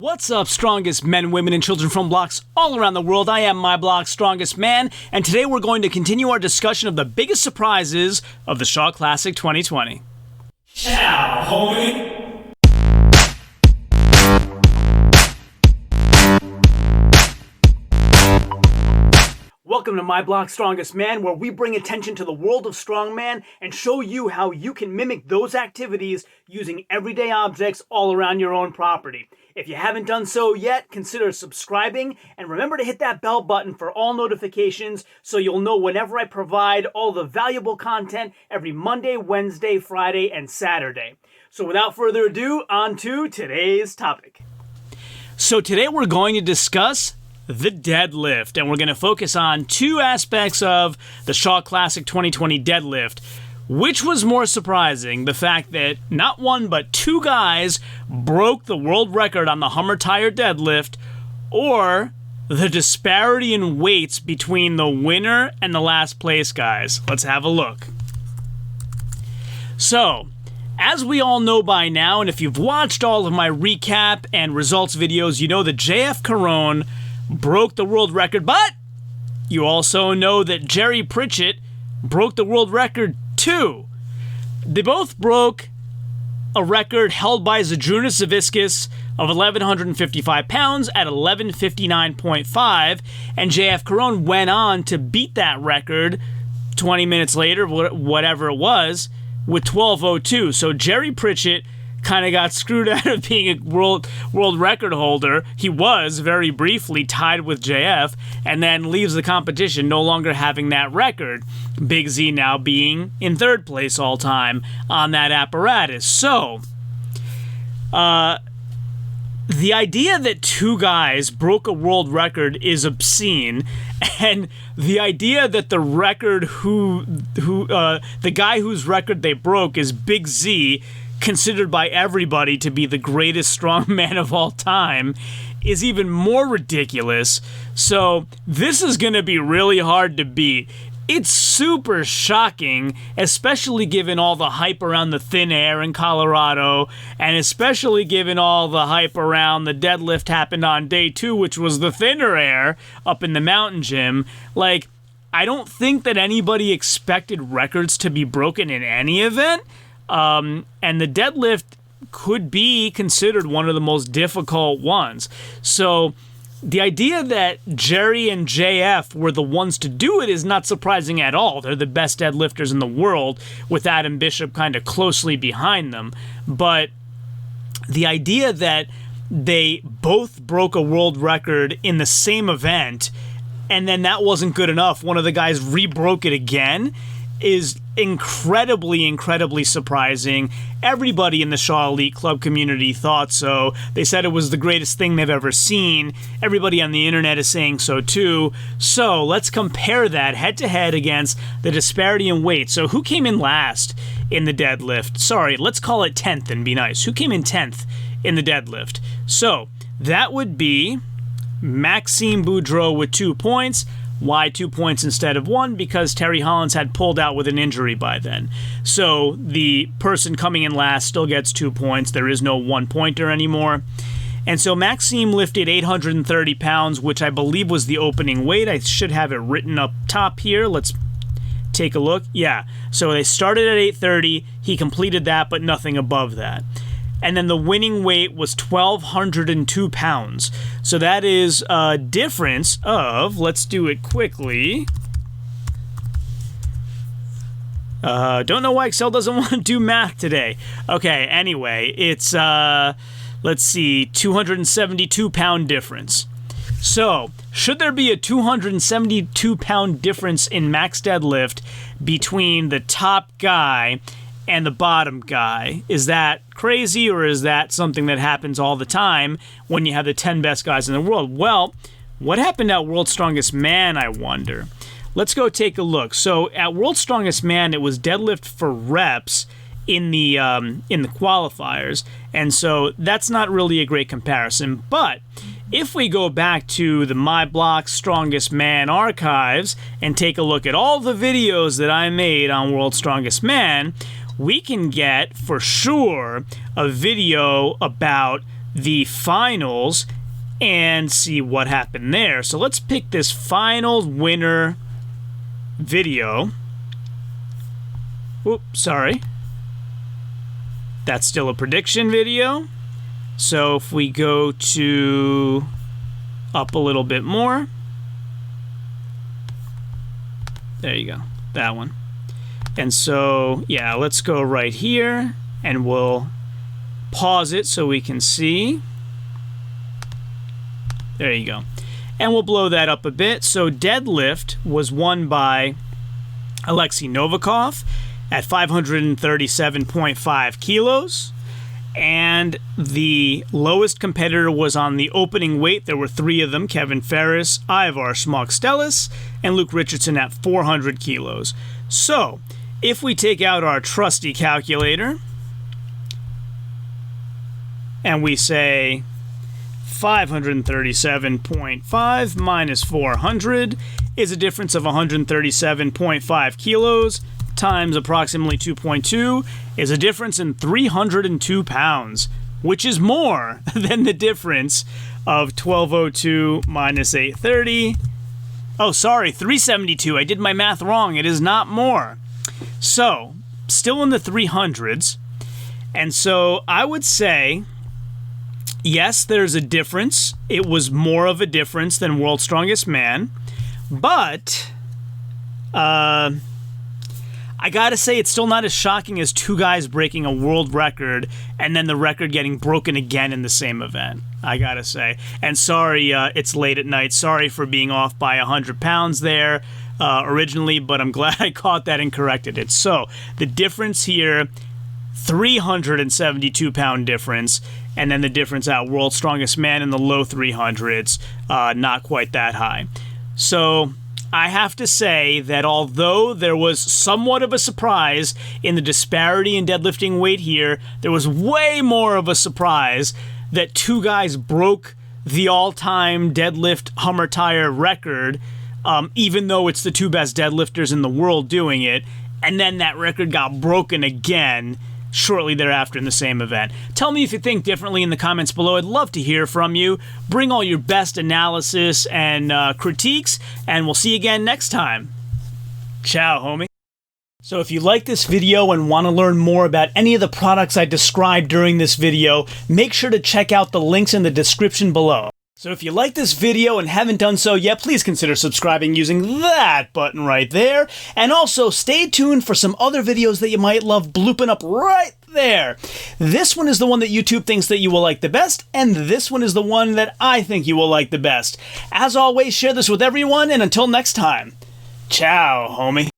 What's up, strongest men, women, and children from blocks all around the world? I am my block's strongest man, and today we're going to continue our discussion of the biggest surprises of the Shaw Classic 2020. Ciao, homie! Welcome to My Block's Strongest Man, where we bring attention to the world of strongman and show you how you can mimic those activities using everyday objects all around your own property. If you haven't done so yet, consider subscribing and remember to hit that bell button for all notifications so you'll know whenever I provide all the valuable content every Monday, Wednesday, Friday, and Saturday. So without further ado, on to today's topic. So today we're going to discuss the deadlift, and we're going to focus on two aspects of the Shaw Classic 2020 deadlift. Which was more surprising, the fact that not one but two guys broke the world record on the Hummer Tire deadlift, or the disparity in weights between the winner and the last place guys? Let's have a look. So, as we all know by now, and if you've watched all of my recap and results videos, you know that JF Caron broke the world record, but you also know that Jerry Pritchett broke the world record too. They both broke a record held by Zydrunas Savickas of 1,155 pounds at 1159.5, and JF Caron went on to beat that record 20 minutes later, whatever it was, with 12:02. So Jerry Pritchett kind of got screwed out of being a world record holder. He was, very briefly, tied with JF, and then leaves the competition no longer having that record. Big Z now being in third place all time on that apparatus. So, the idea that two guys broke a world record is obscene, and the idea that the guy whose record they broke is Big Z, considered by everybody to be the greatest strongman of all time, is even more ridiculous. So this is going to be really hard to beat. It's super shocking, especially given all the hype around the thin air in Colorado, and especially given all the hype around the deadlift happened on day 2, which was the thinner air up in the mountain gym. Like, I don't think that anybody expected records to be broken in any event. And the deadlift could be considered one of the most difficult ones. So the idea that Jerry and JF were the ones to do it is not surprising at all. They're the best deadlifters in the world, with Adam Bishop kind of closely behind them. But the idea that they both broke a world record in the same event, and then that wasn't good enough, one of the guys re-broke it again, is incredibly surprising. Everybody in the Shaw Elite Club community thought so. They said it was the greatest thing they've ever seen. Everybody on the internet is saying so too. So let's compare that head-to-head against the disparity in weight. So who came in last in the deadlift? Sorry, let's call it 10th and be nice. Who came in 10th in the deadlift? So that would be Maxime Boudreau with 2 points. Why 2 points instead of 1? Because Terry Hollins had pulled out with an injury by then. So the person coming in last still gets 2 points. There is no 1-pointer anymore. And so Maxime lifted 830 pounds, which I believe was the opening weight. I should have it written up top here. Let's take a look. Yeah, so they started at 830. He completed that, but nothing above that. And then the winning weight was 1,202 pounds. So that is a difference of, let's do it quickly. Don't know why Excel doesn't want to do math today. Okay, anyway, it's, let's see, 272 pound difference. So, should there be a 272 pound difference in max deadlift between the top guy and the bottom guy? Is that crazy, or is that something that happens all the time when you have the 10 best guys in the world? Well, what happened at World's Strongest Man, I wonder? Let's go take a look. So at World's Strongest Man, it was deadlift for reps in the qualifiers, and so that's not really a great comparison. But if we go back to the My Block's Strongest Man archives and take a look at all the videos that I made on World's Strongest Man, we can get, for sure, a video about the finals and see what happened there. So let's pick this finals winner video. Oops, sorry. That's still a prediction video. So if we go to up a little bit more. There you go. That one. And so, yeah, let's go right here and we'll pause it so we can see. There you go. And we'll blow that up a bit. So Deadlift was won by Alexei Novikov at 537.5 kilos. And the lowest competitor was on the opening weight. There were 3 of them: Kevin Ferris, Ivar Smokstelis, and Luke Richardson at 400 kilos. So, if we take out our trusty calculator and we say 537.5 minus 400 is a difference of 137.5 kilos times approximately 2.2 is a difference in 302 pounds, which is more than the difference of 1202 minus 830. Oh, sorry, 372. I did my math wrong. It is not more. So, still in the 300s. And so I would say, yes, there's a difference. It was more of a difference than World's Strongest Man. But I gotta say, it's still not as shocking as 2 guys breaking a world record and then the record getting broken again in the same event, I gotta say. And sorry, it's late at night. Sorry for being off by 100 pounds there originally, but I'm glad I caught that and corrected it. So, the difference here, 372-pound difference, and then the difference at World's Strongest Man in the low 300s, not quite that high. So, I have to say that although there was somewhat of a surprise in the disparity in deadlifting weight here, there was way more of a surprise that 2 guys broke the all-time deadlift Hummer tire record, even though it's the 2 best deadlifters in the world doing it, and then that record got broken again shortly thereafter in the same event. Tell me if you think differently in the comments below. I'd love to hear from you. Bring all your best analysis and critiques, and we'll see you again next time. Ciao, homie. So if you like this video and want to learn more about any of the products I described during this video, make sure to check out the links in the description below. So if you like this video and haven't done so yet, please consider subscribing using that button right there. And also, stay tuned for some other videos that you might love blooping up right there. This one is the one that YouTube thinks that you will like the best, and this one is the one that I think you will like the best. As always, share this with everyone, and until next time, ciao, homie.